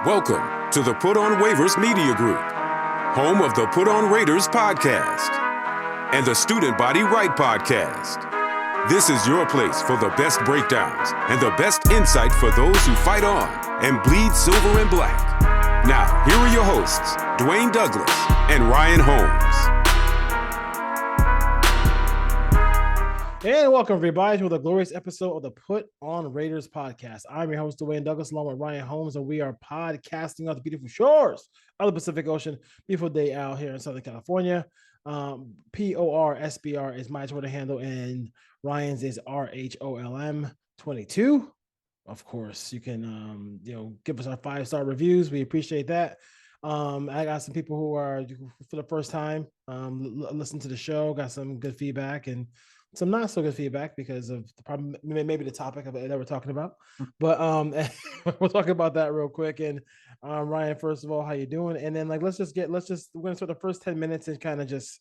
Welcome to the Put On Waivers Media Group, home of the Put On Raiders podcast and the Student Body Right podcast. This is your place for the best breakdowns and the best insight for those who fight on and bleed silver and black. Now, here are your hosts, Dwayne Douglas and Ryan Holmes. And welcome, everybody, to the glorious episode of the Put On Raiders podcast. I'm your host, Dwayne Douglas, along with Ryan Holmes, and we are podcasting on the beautiful shores of the Pacific Ocean. Beautiful day out here in Southern California. PORSBR is my Twitter handle, and Ryan's is RHOLM22. Of course, you can give us our 5-star reviews. We appreciate that. I got some people who are for the first time listen to the show, got some good feedback and some not so good feedback because of the problem, maybe the topic of it that we're talking about. But we'll talk about that real quick. And Ryan, first of all, how you doing? And then we're gonna start the first 10 minutes and kind of just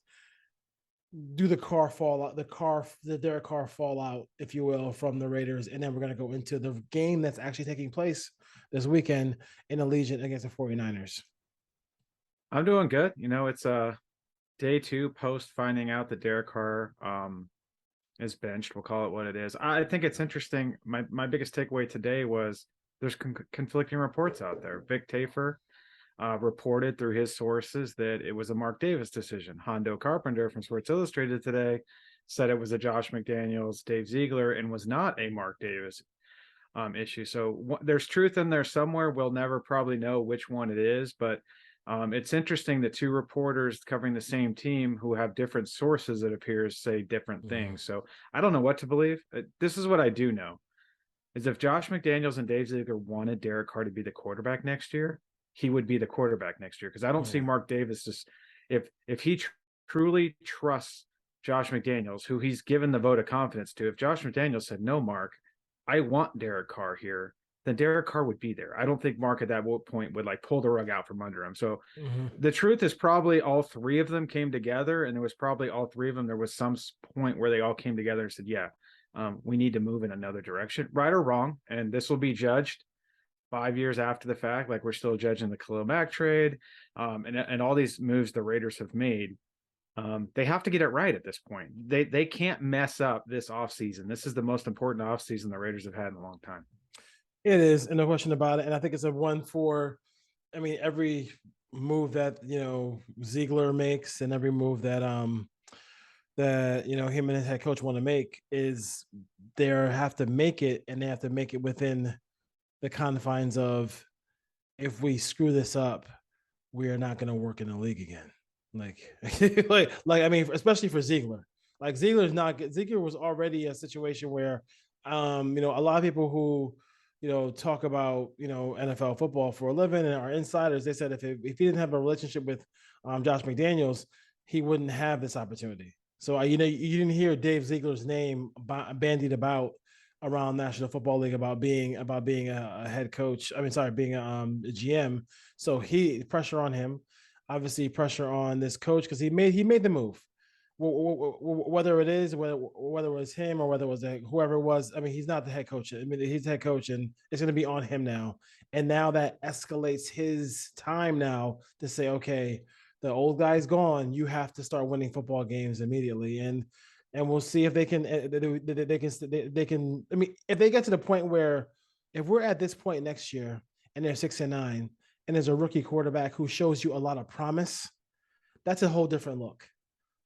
do the Derek Carr fallout, if you will, from the Raiders. And then we're gonna go into the game that's actually taking place this weekend in Allegiant against the 49ers. I'm doing good. It's day 2 post finding out that Derek Carr is benched. We'll call it what it is. I think it's interesting. My biggest takeaway today was there's conflicting reports out there. Vic Tafur reported through his sources that it was a Mark Davis decision. Hondo Carpenter from Sports Illustrated today said it was a Josh McDaniels, Dave Ziegler, and was not a Mark Davis issue. So there's truth in there somewhere. We'll never probably know which one it is, but it's interesting that 2 reporters covering the same team who have different sources, it appears, say different things. So I don't know what to believe. This is what I do know, is if Josh McDaniels and Dave Ziegler wanted Derek Carr to be the quarterback next year, he would be the quarterback next year. Because I don't see Mark Davis just if he truly trusts Josh McDaniels, who he's given the vote of confidence to. If Josh McDaniels said, "No, Mark, I want Derek Carr here," then Derek Carr would be there. I don't think Mark at that point would pull the rug out from under him. So the truth is probably all 3 of them came together, and there was probably all 3 of them. There was some point where they all came together and said, we need to move in another direction, right or wrong. And this will be judged 5 years after the fact. Like we're still judging the Khalil Mack trade and all these moves the Raiders have made. They have to get it right at this point. They can't mess up this offseason. This is the most important offseason the Raiders have had in a long time. It is, and no question about it. And I think it's a one for, every move that, Ziegler makes and every move that, him and his head coach want to make is they have to make it, and they have to make it within the confines of, if we screw this up, we are not going to work in the league again. Especially for Ziegler. Ziegler was already a situation where, a lot of people who, talk about, NFL football for a living and are insiders, they said if he didn't have a relationship with Josh McDaniels, he wouldn't have this opportunity. So, you didn't hear Dave Ziegler's name bandied about around National Football League about being a head coach. Being a GM. So pressure on him, obviously pressure on this coach because he made the move. Whether it was him or whether it was whoever it was, he's not the head coach. He's the head coach, and it's going to be on him now. And now that escalates his time now to say, okay, the old guy's gone. You have to start winning football games immediately, and we'll see if they can. They can. If they get to the point where, if we're at this point next year and they're 6-9, and there's a rookie quarterback who shows you a lot of promise, that's a whole different look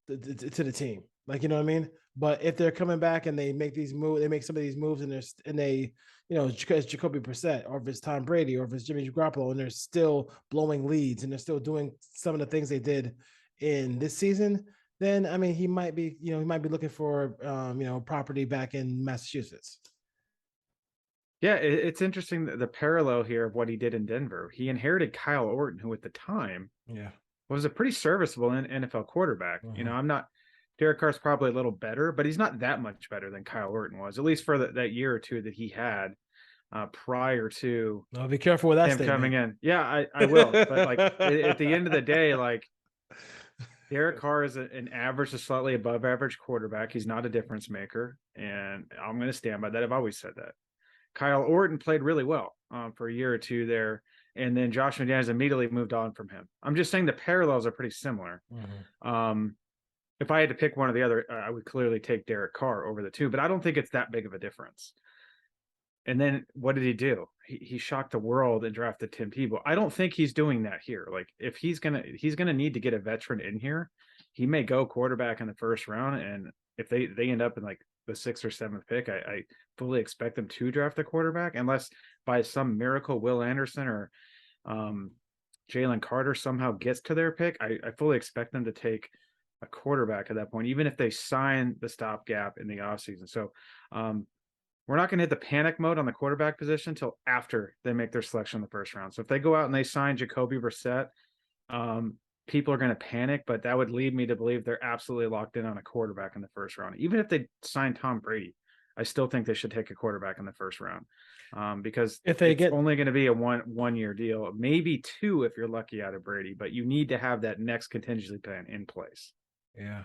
to the team, But if they're coming back and they make these moves, they make some of these moves, and it's Jacoby Brissett, or if it's Tom Brady, or if it's Jimmy Garoppolo, and they're still blowing leads and they're still doing some of the things they did in this season, then he might be looking for property back in Massachusetts. Yeah, it's interesting the parallel here of what he did in Denver. He inherited Kyle Orton, who at the time was a pretty serviceable NFL quarterback. Derek Carr's probably a little better, but he's not that much better than Kyle Orton was, at least for that year or 2 that he had prior to be careful with that him statement. Coming in. Yeah, I will. But at the end of the day, Derek Carr is an average to slightly above average quarterback. He's not a difference maker, and I'm going to stand by that. I've always said that. Kyle Orton played really well for a year or 2 there and then Josh McDaniels immediately moved on from him. I'm just saying the parallels are pretty similar. If I had to pick one or the other, I would clearly take Derek Carr over the two, but I don't think it's that big of a difference. And then what did he do? He shocked the world and drafted Tim Tebow. I don't think he's doing that here. Like if he's gonna need to get a veteran in here, he may go quarterback in the first round. And if they end up in like the 6th or 7th pick, I fully expect them to draft a quarterback, unless by some miracle Will Anderson or Jalen Carter somehow gets to their pick. I fully expect them to take a quarterback at that point, even if they sign the stopgap in the offseason. So we're not going to hit the panic mode on the quarterback position until after they make their selection in the first round. So if they go out and they sign Jacoby Brissett, people are going to panic, but that would lead me to believe they're absolutely locked in on a quarterback in the first round. Even if they sign Tom Brady, I still think they should take a quarterback in the first round, because if they get only going to be a one-year deal, maybe 2 if you're lucky out of Brady, but you need to have that next contingency plan in place. Yeah.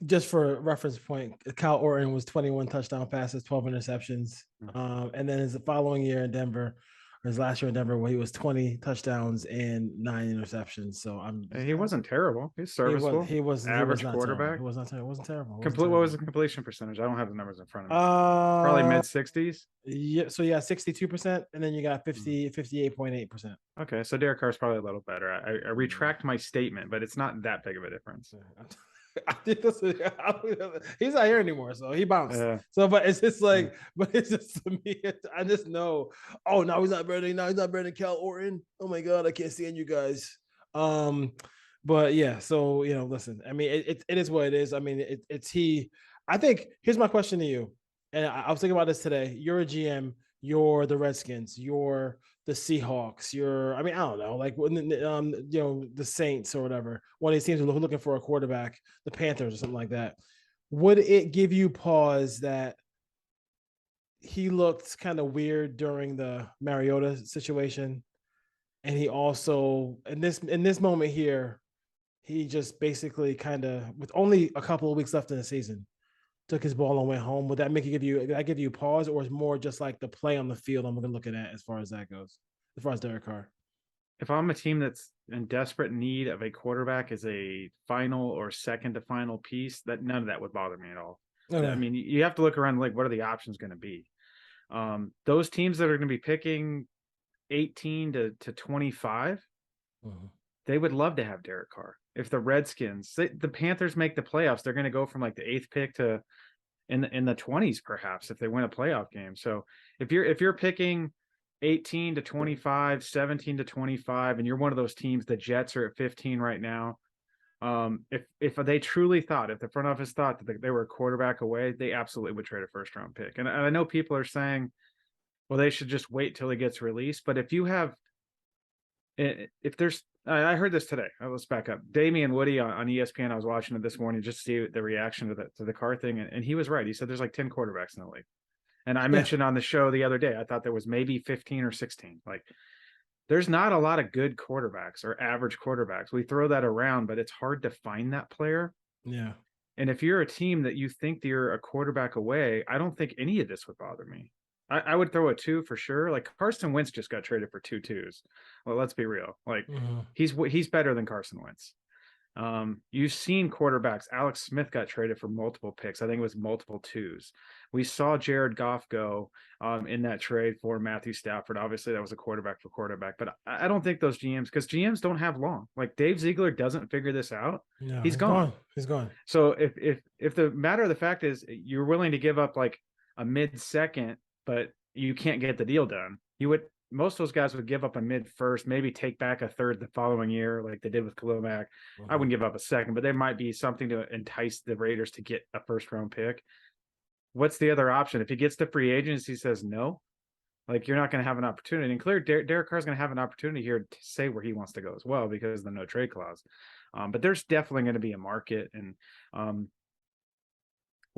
Just for reference point, Kyle Orton was 21 touchdown passes, 12 interceptions. And then his following year in Denver, or his last year in Denver, where he was 20 touchdowns and 9 interceptions. So he wasn't terrible. He's serviceable. He was average not quarterback. Terrible. He was not terrible. It wasn't terrible. What was the completion percentage? I don't have the numbers in front of me. Probably mid-60s. Yeah. So yeah, 62%, and then you got 58.8%. Okay, so Derek Carr's probably a little better. I retract my statement, but it's not that big of a difference. He's not here anymore, so he bounced. So, but it's just like, but it's just to me, I just know. Oh, now he's not better. Now he's not better than Cal Orton. Oh my God, I can't stand you guys. But yeah, so listen. I mean, it is what it is. I mean, it's he. I think here's my question to you, and I was thinking about this today. You're a GM. You're the Redskins. You're the Seahawks. I don't know, like the Saints or whatever. One of these teams are looking for a quarterback, the Panthers or something like that. Would it give you pause that he looked kind of weird during the Mariota situation, and he also in this moment here, he just basically kind of, with only a couple of weeks left in the season, took his ball and went home? Would that give you pause, or is more just like the play on the field I'm looking at as far as that goes, as far as Derek Carr? If I'm a team that's in desperate need of a quarterback as a final or second to final piece, that none of that would bother me at all. Okay. I mean, you have to look around, like, what are the options going to be? Those teams that are going to be picking 18 to 25, they would love to have Derek Carr. If the Redskins, the Panthers make the playoffs, they're going to go from like the 8th pick to in the 20s, perhaps, if they win a playoff game. So if you're picking 18 to 25, 17 to 25, and you're one of those teams, the Jets are at 15 right now. If they truly thought, if the front office thought that they were a quarterback away, they absolutely would trade a first round pick. And I know people are saying, well, they should just wait till he gets released. But if there's, I heard this today. Let's back up. Damian Woody on ESPN, I was watching it this morning just to see the reaction to the Carr thing. And he was right. He said there's like 10 quarterbacks in the league. And I mentioned on the show the other day, I thought there was maybe 15 or 16. Like, there's not a lot of good quarterbacks or average quarterbacks. We throw that around, but it's hard to find that player. Yeah. And if you're a team that you think that you're a quarterback away, I don't think any of this would bother me. I would throw a 2 for sure. Like, Carson Wentz just got traded for 2 2s. Well, let's be real. Like, he's better than Carson Wentz. You've seen quarterbacks. Alex Smith got traded for multiple picks. I think it was multiple 2s. We saw Jared Goff go in that trade for Matthew Stafford. Obviously, that was a quarterback for quarterback. But I don't think those GMs, because GMs don't have long. Like, Dave Ziegler doesn't figure this out. No, he's gone. He's gone. So if the matter of the fact is you're willing to give up like a mid-second, but you can't get the deal done, most of those guys would give up a mid-first, maybe take back a third the following year, like they did with Khalil Mack. I wouldn't give up a second, but there might be something to entice the Raiders to get a first-round pick. What's the other option? If he gets to free agency, says no, like, you're not going to have an opportunity. And clearly, Derek Carr is going to have an opportunity here to say where he wants to go as well, because of the no trade clause. But there's definitely going to be a market, and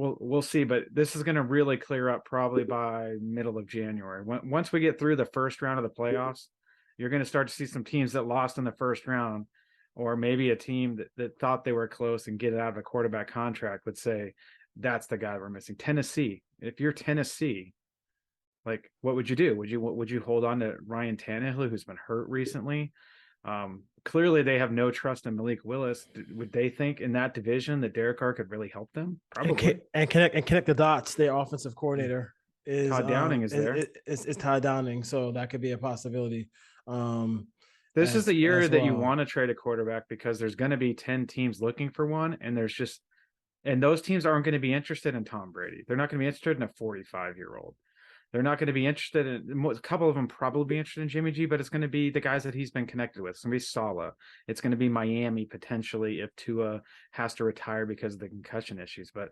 we'll see. But this is going to really clear up probably by middle of January. Once we get through the first round of the playoffs, you're going to start to see some teams that lost in the first round, or maybe a team that thought they were close and get out of a quarterback contract would say, that's the guy we're missing. Tennessee. If you're Tennessee, Like, what would you do? Would you hold on to Ryan Tannehill, who's been hurt recently? Clearly, they have no trust in Malik Willis. Would they think in that division that Derek Carr could really help them? Probably. And connect the dots. Their offensive coordinator Todd Downing is there. Is Todd Downing, so that could be a possibility. This is the year that you well. want to trade a quarterback because there's going to be 10 teams looking for one, and those teams aren't going to be interested in Tom Brady. They're not going to be interested in a 45-year-old. They're not going to be interested in a couple of them probably be interested in Jimmy G, but it's going to be the guys that he's been connected with. It's going to be Saleh. It's going to be Miami potentially if Tua has to retire because of the concussion issues. But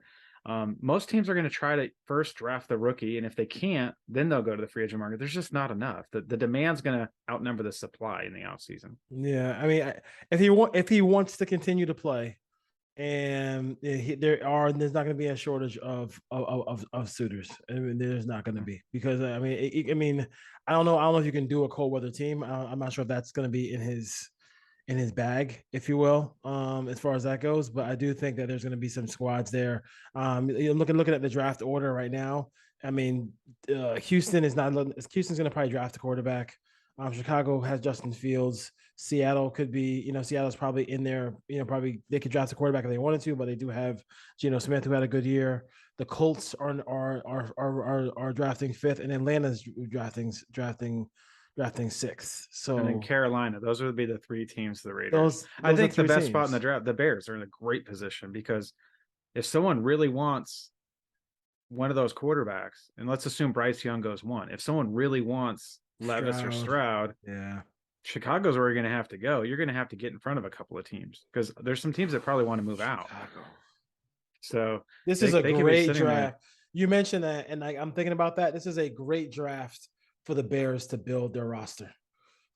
most teams are going to try to first draft the rookie, and if they can't, then they'll go to the free agent market. There's just not enough. The demand's going to outnumber the supply in the offseason. Yeah, I mean, if he wants to continue to play, and there's not going to be a shortage of suitors. I mean, there's not going to be, because I mean, I don't know if you can do a cold weather team. I'm not sure if that's going to be in his bag, if you will, as far as that goes. But I do think that there's going to be some squads there. Looking at the draft order right now, I mean, Houston's going to probably draft a quarterback. Chicago has Justin Fields. Seattle could be, Seattle's probably in there. Probably they could draft a quarterback if they wanted to, but they do have Geno Smith, who had a good year. The Colts are drafting fifth, and Atlanta's drafting sixth. So, and then Carolina, those would be the three teams. The Raiders. I think the best spot in the draft, the Bears are in a great position, because if someone really wants one of those quarterbacks, and let's assume Bryce Young goes one, if someone really wants Levis or Stroud, yeah, Chicago's where you're going to have to go. You're going to have to get in front of a couple of teams, because there's some teams that probably want to move out. So this is a great draft. You mentioned that, and I'm thinking about that. This is a great draft for the Bears to build their roster,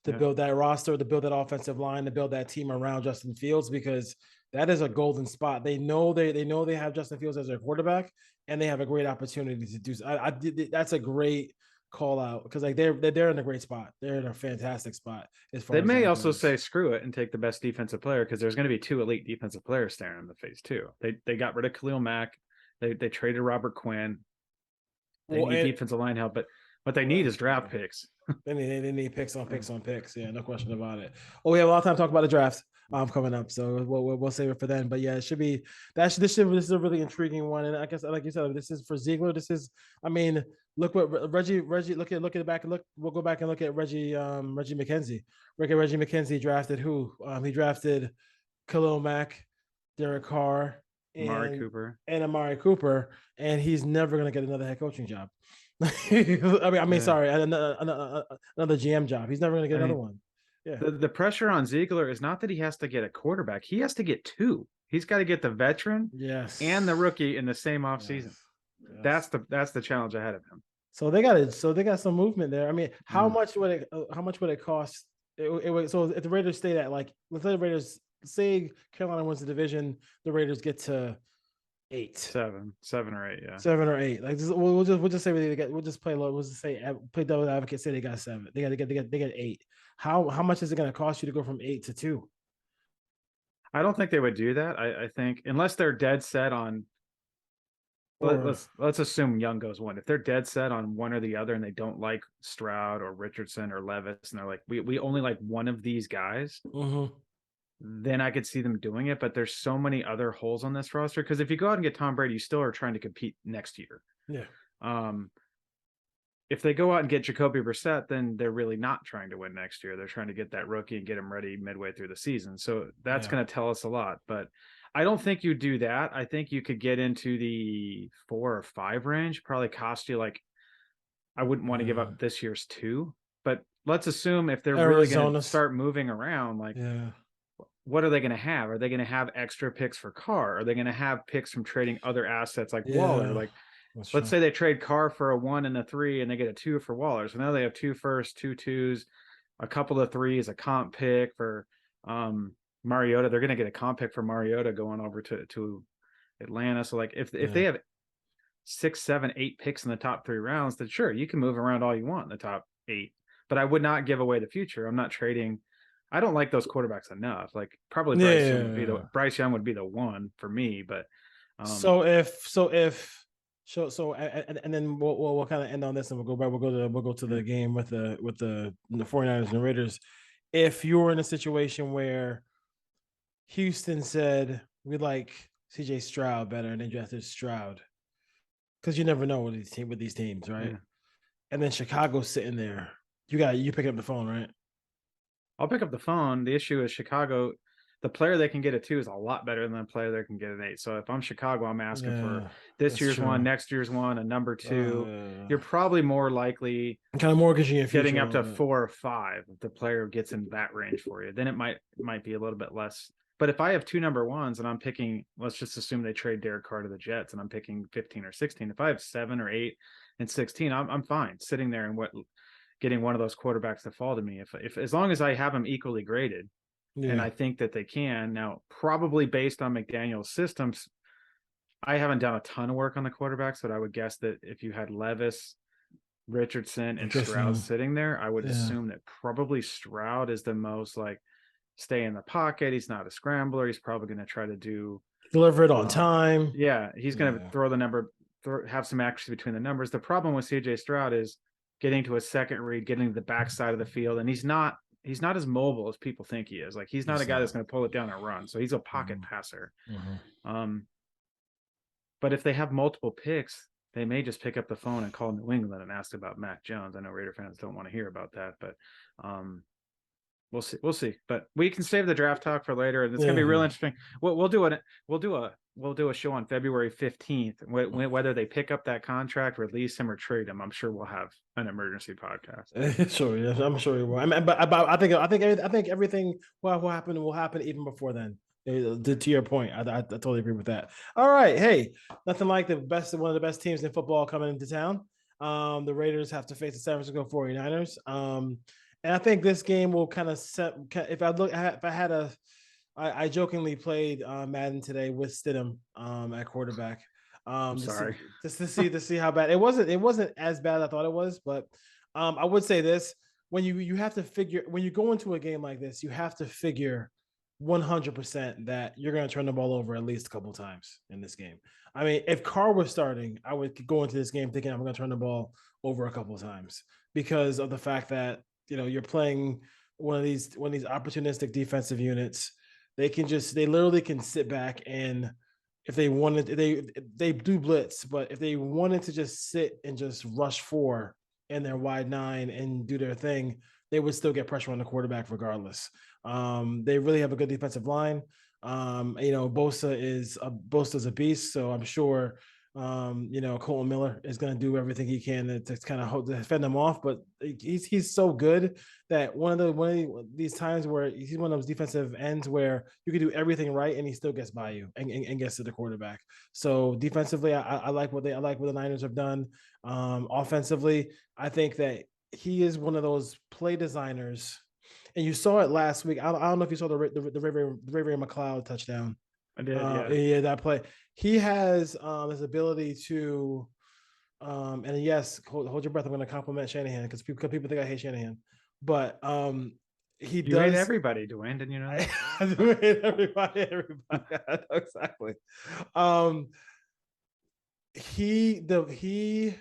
to build that roster, to build that offensive line, to build that team around Justin Fields, because that is a golden spot. They know they have Justin Fields as their quarterback, and they have a great opportunity to do so. That's a great call out, because like they're in a great spot. They're in a fantastic spot. They may also say screw it and take the best defensive player, because there's going to be two elite defensive players staring in the face too. They got rid of Khalil Mack. They traded Robert Quinn. They need defensive line help, but what they need is draft picks. They need picks on picks. Yeah, no question about it. Oh, we have a lot of time to talk about the draft coming up, so we'll save it for then. But yeah, it should be this is a really intriguing one, and I guess, like you said, this is for Ziegler. This is, I mean, look what Reggie. Look at back. We'll go back and look at Reggie McKenzie. Reggie McKenzie drafted who? He drafted Khalil Mack, Derek Carr, and Amari Cooper, and he's never going to get another head coaching job. Sorry, another GM job. He's never going to get another one. Yeah. The pressure on Ziegler is not that he has to get a quarterback. He has to get two. He's got to get the veteran, and the rookie in the same offseason. Yes. That's the challenge ahead of him. So they got some movement there. I mean, how much would it cost? So if the Raiders stay at, like, let's say the Raiders, say Carolina wins the division, the Raiders get to 7 or 8, yeah. 7 or 8. Like, we'll just say we'll just play low. We'll just say play double advocate. Say they got 7. They get 8. How much is it going to cost you to go from 8 to 2? I don't think they would do that. I think unless they're dead set on. Let's assume Young goes 1. If they're dead set on one or the other, and they don't like Stroud or Richardson or Levis, and they're like, we only like one of these guys. Mm-hmm. Then I could see them doing it, but there's so many other holes on this roster, because if you go out and get Tom Brady, you still are trying to compete next year. Yeah. If they go out and get Jacoby Brissett, then they're really not trying to win next year. They're trying to get that rookie and get him ready midway through the season. So that's going to tell us a lot. But I don't think you do that. I think you could get into the 4 or 5 range. Probably cost you, like, I wouldn't want to give up this year's 2. But let's assume if they're really going to start moving around, like. Yeah. What are they going to have? Are they going to have extra picks for Carr? Are they going to have picks from trading other assets like Waller? Like, let's say they trade Carr for a 1 and a 3, and they get a 2 for Waller. So now they have 2 firsts, 2 2s, a couple of 3s, a comp pick for Mariota. They're going to get a comp pick for Mariota going over to Atlanta. So, like, if they have 6, 7, 8 picks in the top 3 rounds, then sure, you can move around all you want in the top 8. But I would not give away the future. I'm not trading. I don't like those quarterbacks enough. Like, probably Bryce Young would be the 1 for me. But so if And then we'll kind of end on this, and we'll go to the game with the 49ers and the Raiders. If you're in a situation where Houston said we like CJ Stroud better and they drafted Stroud, because you never know with these teams, right? Yeah. And then Chicago's sitting there. You pick up the phone, right? I'll pick up the phone. The issue is Chicago, the player they can get at 2 is a lot better than the player they can get at 8. So if I'm Chicago, I'm asking for this year's true. one, next year's one, a number 2. You're probably more likely kind of mortgaging your future getting up to 4 or 5 if the player gets in that range for you. Then it might be a little bit less. But if I have 2 number 1s and I'm picking, let's just assume they trade Derek Carr to the Jets and I'm picking 15 or 16. If I have 7 or 8 and 16, I'm fine sitting there and getting one of those quarterbacks to fall to me. If as long as I have them equally graded, and I think that they can. Now, probably based on McDaniel's systems, I haven't done a ton of work on the quarterbacks, but I would guess that if you had Levis, Richardson, and Stroud sitting there, I would assume that probably Stroud is the most like stay in the pocket. He's not a scrambler. He's probably going to try to deliver it on time. Yeah, he's going to throw the number, have some accuracy between the numbers. The problem with CJ Stroud is getting to a second read, getting to the backside of the field, and he's not as mobile as people think he is. Like he's not a guy that's going to pull it down and run. So he's a pocket passer. But if they have multiple picks, they may just pick up the phone and call New England and ask about Mac Jones. I know Raider fans don't want to hear about that, but we'll see. We'll see. But we can save the draft talk for later, and it's going to be real interesting. We'll do a show on February 15th. Whether they pick up that contract, release him, or trade him, I'm sure we'll have an emergency podcast. Sure, yes, I'm sure you will. I mean, but I think everything will happen even before then. To your point, I totally agree with that. All right, hey, nothing like one of the best teams in football coming into town. The Raiders have to face the San Francisco 49ers. And I think this game will kind of set. I jokingly played Madden today with Stidham at quarterback. Sorry. Just to see how bad it wasn't. It wasn't as bad as I thought it was, but I would say this: when you have to figure, when you go into a game like this, you have to figure 100% that you're going to turn the ball over at least a couple times in this game. I mean, if Carr was starting, I would go into this game thinking I'm going to turn the ball over a couple of times because of the fact that you're playing one of these opportunistic defensive units. They literally can sit back, and if they wanted, they do blitz, but if they wanted to just sit and just rush 4 in their wide 9 and do their thing, they would still get pressure on the quarterback regardless. They really have a good defensive line. Bosa's a beast, so I'm sure Colton Miller is going to do everything he can to kind of defend them off. But he's so good that one of these times where he's one of those defensive ends where you can do everything right and he still gets by you and gets to the quarterback. So defensively, I like what the Niners have done. Offensively, I think that he is one of those play designers. And you saw it last week. I don't know if you saw the Ray McLeod touchdown. I did. Yeah, that play. He has his ability to, and yes, hold your breath. I'm going to compliment Shanahan because people think I hate Shanahan, but you does hate everybody, Dwayne. Didn't you know? I do hate everybody. I know exactly. He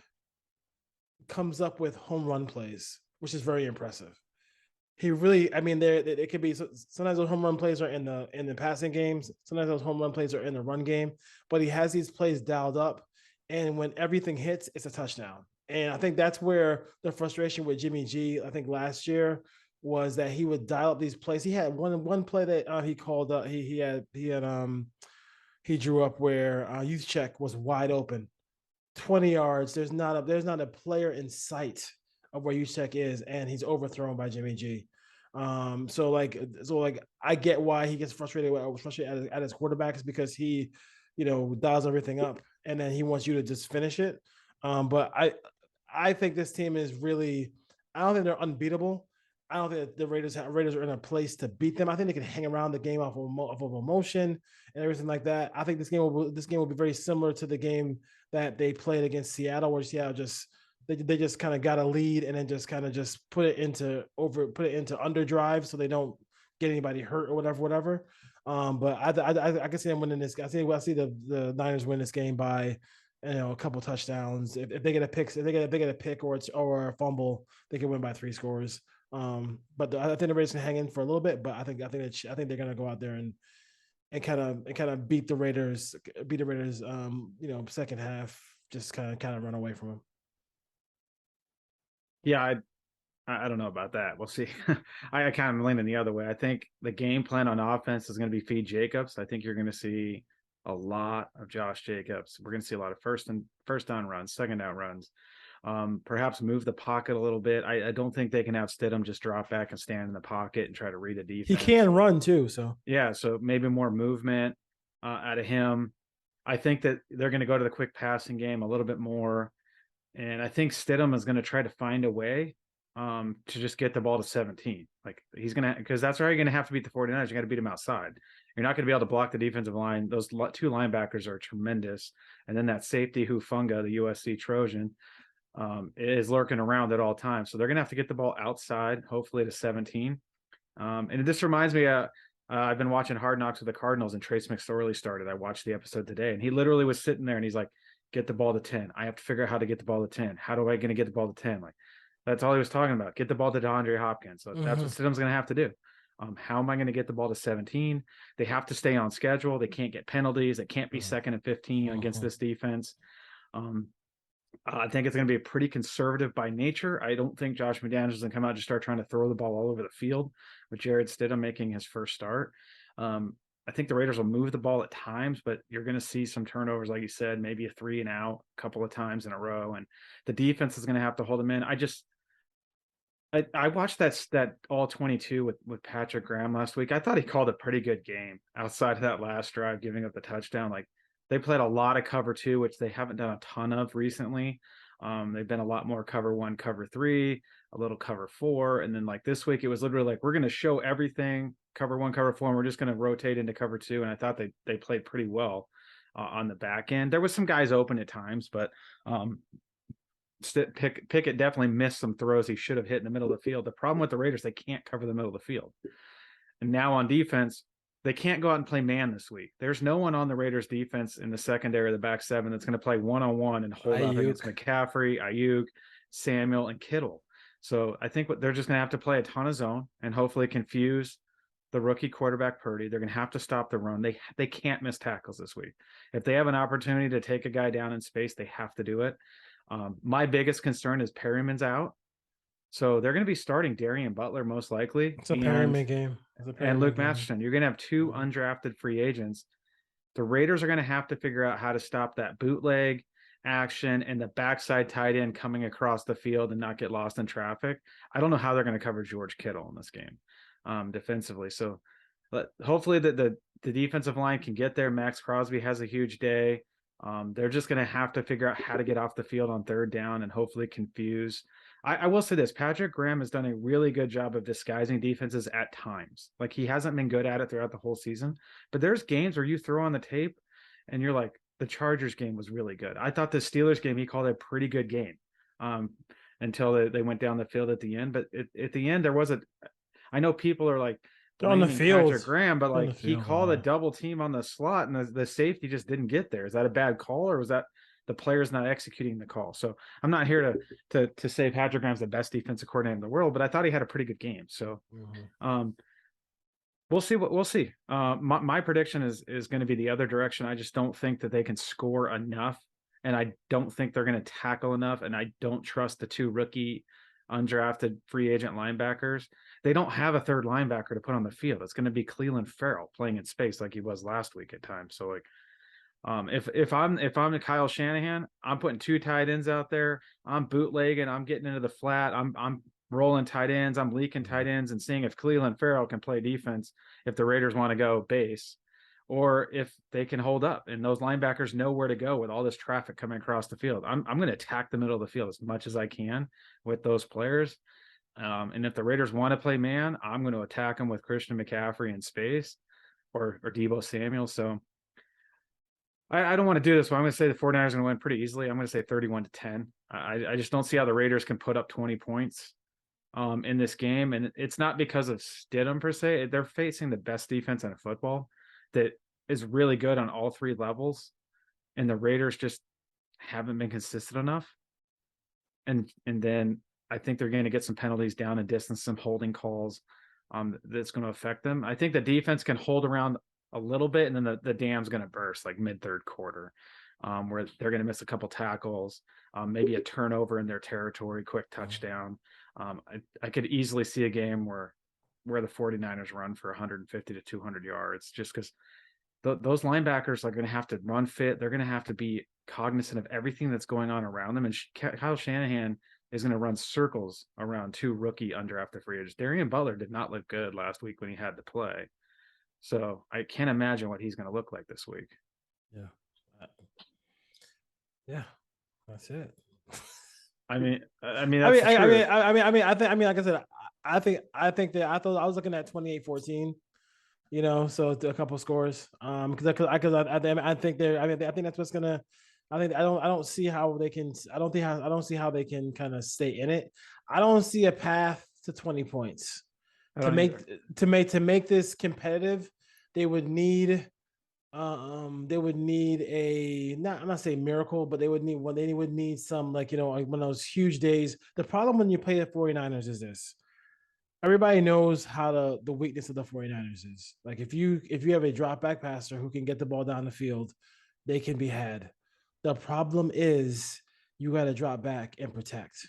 comes up with home run plays, which is very impressive. He really, I mean, it could be sometimes those home run plays are in the passing games. Sometimes those home run plays are in the run game, but he has these plays dialed up, and when everything hits, it's a touchdown. And I think that's where the frustration with Jimmy G, I think last year, was that he would dial up these plays. He had one play that he called up. He drew up where youth check was wide open, 20 yards. There's not a player in sight of where Juszczyk is, and he's overthrown by Jimmy G. So I get why he gets frustrated at his quarterbacks because he, dials everything up and then he wants you to just finish it. But I think this team is really, I don't think they're unbeatable. I don't think the Raiders are in a place to beat them. I think they can hang around the game off of emotion and everything like that. I think this game will be very similar to the game that they played against Seattle, where Seattle they just kind of got a lead and then just kind of just put it into underdrive so they don't get anybody hurt or whatever. But I can see them winning this. I see the Niners win this game by a couple touchdowns. If they get a pick, if they get a pick or a fumble, they can win by 3 scores. But I think the Raiders can hang in for a little bit. But I think they're gonna go out there and kind of beat the Raiders. Second half, just kind of run away from them. Yeah, I don't know about that. We'll see. I kind of leaning the other way. I think the game plan on offense is going to be feed Jacobs. I think you're going to see a lot of Josh Jacobs. We're going to see a lot of first down runs, second down runs. Perhaps move the pocket a little bit. I don't think they can have Stidham just drop back and stand in the pocket and try to read a defense. He can run too, so yeah. So maybe more movement out of him. I think that they're going to go to the quick passing game a little bit more, and I think Stidham is going to try to find a way to just get the ball to 17. Like he's going to, because that's how you're going to have to beat the 49ers. You got to beat them outside. You're not going to be able to block the defensive line. Those 2 linebackers are tremendous. And then that safety Hufunga, the USC Trojan, is lurking around at all times. So they're going to have to get the ball outside, hopefully to 17. And this reminds me, I've been watching Hard Knocks with the Cardinals, and Trace McSorley started. I watched the episode today, and he literally was sitting there and he's like, get the ball to 10. I have to figure out how to get the ball to 10. How do I going to get the ball to 10? Like, that's all he was talking about. Get the ball to DeAndre Hopkins. So that's what Stidham's going to have to do. How am I going to get the ball to 17? They have to stay on schedule. They can't get penalties. They can't be 2nd and 15 against this defense. I think it's going to be pretty conservative by nature. I don't think Josh McDaniels is going to come out and just start trying to throw the ball all over the field with Jared Stidham making his first start. I think the Raiders will move the ball at times, but you're going to see some turnovers, like you said, maybe a 3 and out a couple of times in a row. And the defense is going to have to hold them in. I watched that all 22 with Patrick Graham last week. I thought he called a pretty good game outside of that last drive, giving up the touchdown. Like they played a lot of cover 2, which they haven't done a ton of recently. They've been a lot more cover 1, cover 3, a little cover 4. And then like this week, it was literally like, we're going to show everything cover 1, cover 4, and we're just going to rotate into cover 2. And I thought they played pretty well on the back end. There was some guys open at times, but Pickett definitely missed some throws he should have hit in the middle of the field. The problem with the Raiders, they can't cover the middle of the field. And now on defense, they can't go out and play man this week. There's no one on the Raiders defense in the secondary or the back 7 that's going to play one-on-one and hold up against McCaffrey, Ayuk, Samuel, and Kittle. So I think they're just going to have to play a ton of zone and hopefully confuse the rookie quarterback Purdy. They're going to have to stop the run. They can't miss tackles this week. If they have an opportunity to take a guy down in space, they have to do it. My biggest concern is Perryman's out. So they're going to be starting Darian Butler most likely. It's a Perryman game. And Luke Masterson. You're going to have 2 undrafted free agents. The Raiders are going to have to figure out how to stop that bootleg action and the backside tight end coming across the field and not get lost in traffic. I don't know how they're going to cover George Kittle in this game defensively. So hopefully the defensive line can get there. Max Crosby has a huge day. They're just going to have to figure out how to get off the field on 3rd down and hopefully confuse. I will say this, Patrick Graham has done a really good job of disguising defenses at times. Like he hasn't been good at it throughout the whole season, but there's games where you throw on the tape and you're like, the Chargers game was really good. I thought the Steelers game, he called a pretty good game until they went down the field at the end. But at the end, I know people are like, on the field, Patrick Graham, but like he called a double team on the slot and the safety just didn't get there. Is that a bad call or was that the players not executing the call? So I'm not here to say Patrick Graham's the best defensive coordinator in the world, but I thought he had a pretty good game. So we'll see. My prediction is going to be the other direction. I just don't think that they can score enough, and I don't think they're going to tackle enough, and I don't trust the 2 rookie undrafted free agent linebackers. They don't have a 3rd linebacker to put on the field. It's going to be Cleveland Farrell playing in space like he was last week at times. So like, if I'm Kyle Shanahan, I'm putting 2 tight ends out there. I'm bootlegging. I'm getting into the flat. I'm rolling tight ends. I'm leaking tight ends and seeing if Cleveland Farrell can play defense if the Raiders want to go base, or if they can hold up and those linebackers know where to go with all this traffic coming across the field. I'm going to attack the middle of the field as much as I can with those players. And if the Raiders want to play man, I'm going to attack them with Christian McCaffrey in space or Deebo Samuel. So I don't want to do this, but I'm going to say the 49ers are going to win pretty easily. I'm going to say 31-10. I just don't see how the Raiders can put up 20 points in this game. And it's not because of Stidham per se. They're facing the best defense in football that is really good on all 3 levels. And the Raiders just haven't been consistent enough. And then I think they're going to get some penalties down and distance, some holding calls that's going to affect them. I think the defense can hold around a little bit, and then the dam's going to burst like mid-third quarter, where they're going to miss a couple tackles, maybe a turnover in their territory, quick touchdown. I could easily see a game where the 49ers run for 150 to 200 yards, just because those linebackers are going to have to run fit. They're going to have to be cognizant of everything that's going on around them. And Kyle Shanahan is going to run circles around two rookie undrafted free agents. Darian Butler did not look good last week when he had to play. So I can't imagine what he's going to look like this week. Yeah. Yeah. That's it. I mean, I mean, like I said, I think that I thought I was looking at 28-14, so a couple scores. I think that's what's gonna. I don't see how they can. I don't see how they can kind of stay in it. I don't see a path to 20 points to make this competitive. They would need. They would need I'm not saying miracle, but they would need some, like, like one of those huge days. The problem when you play the 49ers is this. Everybody knows how the weakness of the 49ers is. Like, if you have a drop back passer who can get the ball down the field, they can be had. The problem is you got to drop back and protect.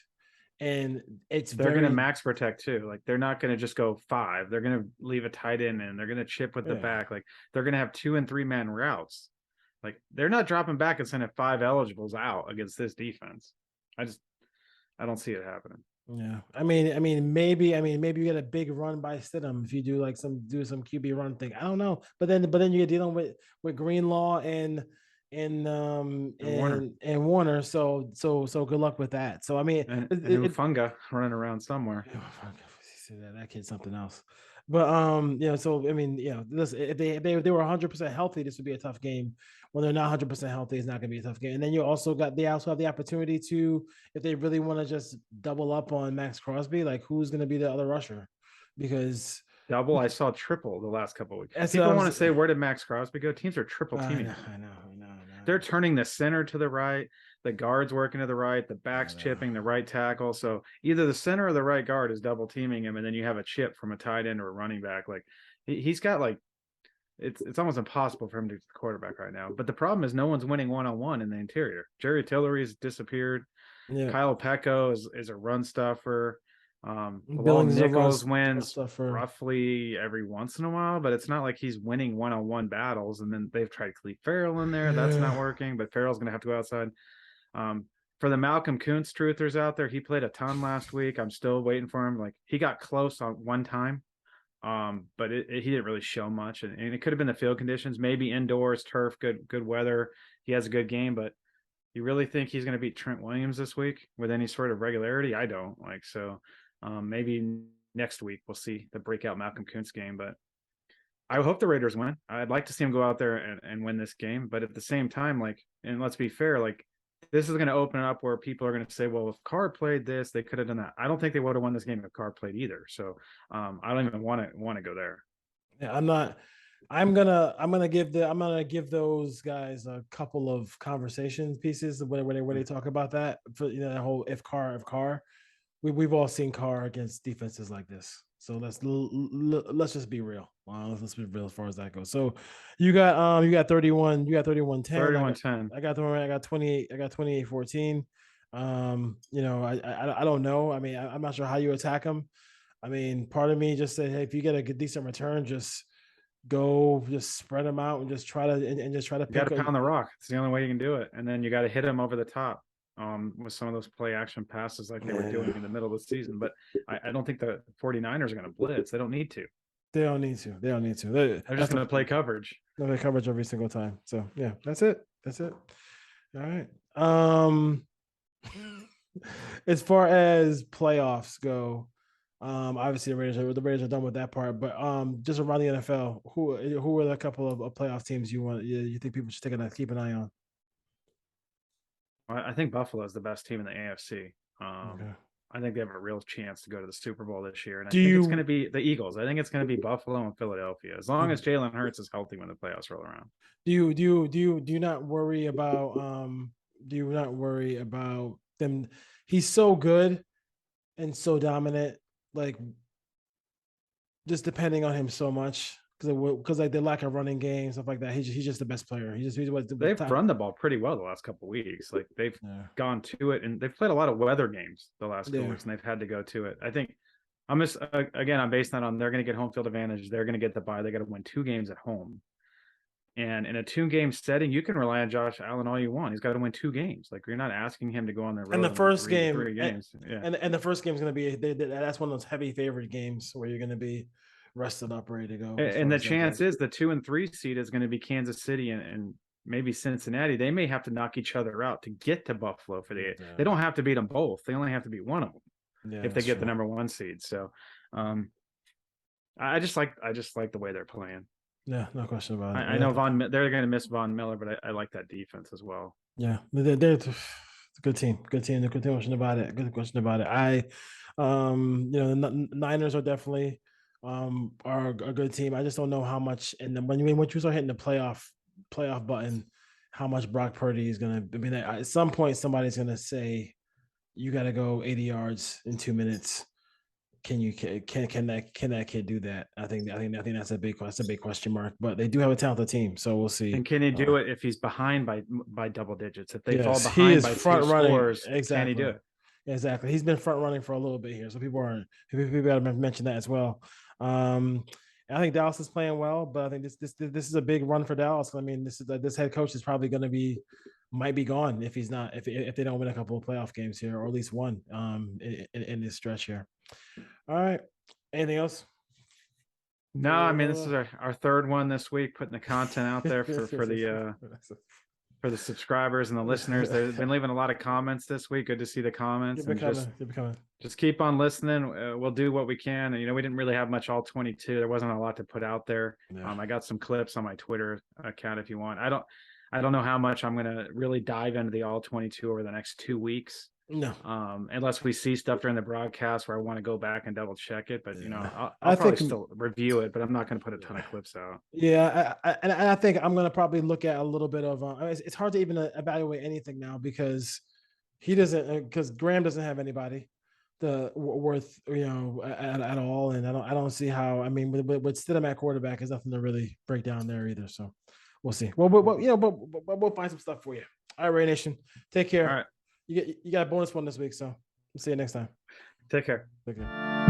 And they're going to max protect too. Like, they're not going to just go 5. They're going to leave a tight end in. They're going to chip with the back. Like, they're going to have 2 and 3 man routes. Like, they're not dropping back and sending 5 eligibles out against this defense. I don't see it happening. Yeah, I mean, maybe you get a big run by Stidham if you do some QB run thing. I don't know, but then you're dealing with Greenlaw and Warner. So good luck with that. So I mean, and Funga running around somewhere. That kid's something else. But so I mean, listen, if they were 100% healthy, this would be a tough game. When they're not 100% healthy, it's not going to be a tough game. And then they also have the opportunity to, if they really want to just double up on Max Crosby, like, who's going to be the other rusher? Because double, I saw triple the last couple of weeks. People want to say, where did Max Crosby go? Teams are triple teaming. I know. They're turning the center to the right, the guard's working to the right, the back's chipping the right tackle. So either the center or the right guard is double teaming him, and then you have a chip from a tight end or a running back. Like, he's got, like, it's almost impossible for him to be the quarterback right now. But the problem is no one's winning one-on-one in the interior. Jerry Tillery's disappeared. Yeah. Kyle Pecco is a run stuffer. Nichols wins roughly every once in a while, but it's not like he's winning one-on-one battles. And then they've tried Cleve Farrell in there. That's not working, but Farrell's going to have to go outside. For the Malcolm Kuntz truthers out there, he played a ton last week. I'm still waiting for him. Like, he got close on one time, but he didn't really show much. And it could have been the field conditions, maybe indoors, turf, good weather. He has a good game, but you really think he's going to beat Trent Williams this week with any sort of regularity? I don't. Maybe next week we'll see the breakout Malcolm Kuntz game, but I hope the Raiders win. I'd like to see them go out there and win this game. But at the same time, and let's be fair, this is going to open up where people are going to say, well, if Carr played this, they could have done that. I don't think they would have won this game if Carr played either. So I don't even want to go there. Yeah, I'm not. I'm gonna give those guys a couple of conversation pieces where they talk about that, for that whole if Carr. We've all seen Carr against defenses like this. So let's just be real. Let's be real as far as that goes. So you got 31. You got 31-10. 31-10. I got 28. I got 28-14. I don't know. I mean, I'm not sure how you attack them. I mean, part of me just said, hey, if you get a good decent return, just spread them out and just try to you got to pound the rock. It's the only way you can do it. And then you got to hit them over the top. With some of those play action passes like they were doing in the middle of the season. But I don't think the 49ers are going to blitz. They don't need to. They don't need to. They're just going to play coverage. They'll play coverage every single time. So, yeah, that's it. All right. As far as playoffs go, obviously the Raiders are done with that part. But just around the NFL, who are the couple of playoff teams you think people should keep an eye on? I think Buffalo is the best team in the AFC. Okay. I think they have a real chance to go to the Super Bowl this year. And I think it's going to be the Eagles. I think it's going to be Buffalo and Philadelphia, as long as Jalen Hurts is healthy when the playoffs roll around. Do you not worry about do not worry about them. He's so good and so dominant. Like, just depending on him so much because like they lack a running game, stuff like that. He's just the best player. He's what They've run the ball pretty well the last couple of weeks. Like they've gone to it, and they've played a lot of weather games the last couple weeks, and they've had to go to it. I think I'm just again, I'm basing that on they're going to get home field advantage. They're going to get the bye. They got to win 2 games at home. And in a 2-game setting, you can rely on Josh Allen all you want. He's got to win 2 games. Like you're not asking him to go on the road. And the first game, 3 games, and the first game is going to be that's one of those heavy favorite games where you're going to be rested up, ready to go. And the chance is the 2 and 3 seed is going to be Kansas City and maybe Cincinnati. They may have to knock each other out to get to Buffalo for the. They don't have to beat them both. They only have to beat one of them if they get the number 1 seed. So, I just like the way they're playing. Yeah, no question about it. I know they're going to miss Von Miller, but I like that defense as well. Yeah, they're a good team. Good team. No question about it. Good question about it. The Niners are definitely are a good team. I just don't know how much. And then when you start hitting the playoff button, how much Brock Purdy is going to. I mean, at some point, somebody's going to say, "You got to go 80 yards in 2 minutes." Can that kid do that? I think that's a big question mark. But they do have a talented team, so we'll see. And can he do it if he's behind by double digits? If they fall behind he is by front 2 running. scores, exactly. Can he do it? Exactly. He's been front running for a little bit here, so people got to mention that as well. I think Dallas is playing well, but I think this is a big run for Dallas. I mean, this head coach is probably going to might be gone if he's not if they don't win a couple of playoff games here, or at least one in this stretch here. All right. Anything else? No, I mean, this is our 3rd one this week, putting the content out there for the subscribers and the listeners. They've been leaving a lot of comments this week. Good to see the comments. Just keep on listening. We'll do what we can. And, we didn't really have much all 22. There wasn't a lot to put out there. Yeah. I got some clips on my Twitter account if you want. I don't know how much I'm going to really dive into the all 22 over the next 2 weeks. No, unless we see stuff during the broadcast where I want to go back and double check it, but I'll probably still review it, but I'm not going to put a ton of clips out. Yeah, I think I'm going to probably look at a little bit of. It's hard to even evaluate anything now because Graham doesn't have anybody worth at all, and I don't see how. I mean, with Stidham at quarterback, there's nothing to really break down there either. So we'll see. Well, but we'll find some stuff for you. All right, Ray Nation, take care. All right. You got a bonus one this week, so we'll see you next time. Take care. Take care.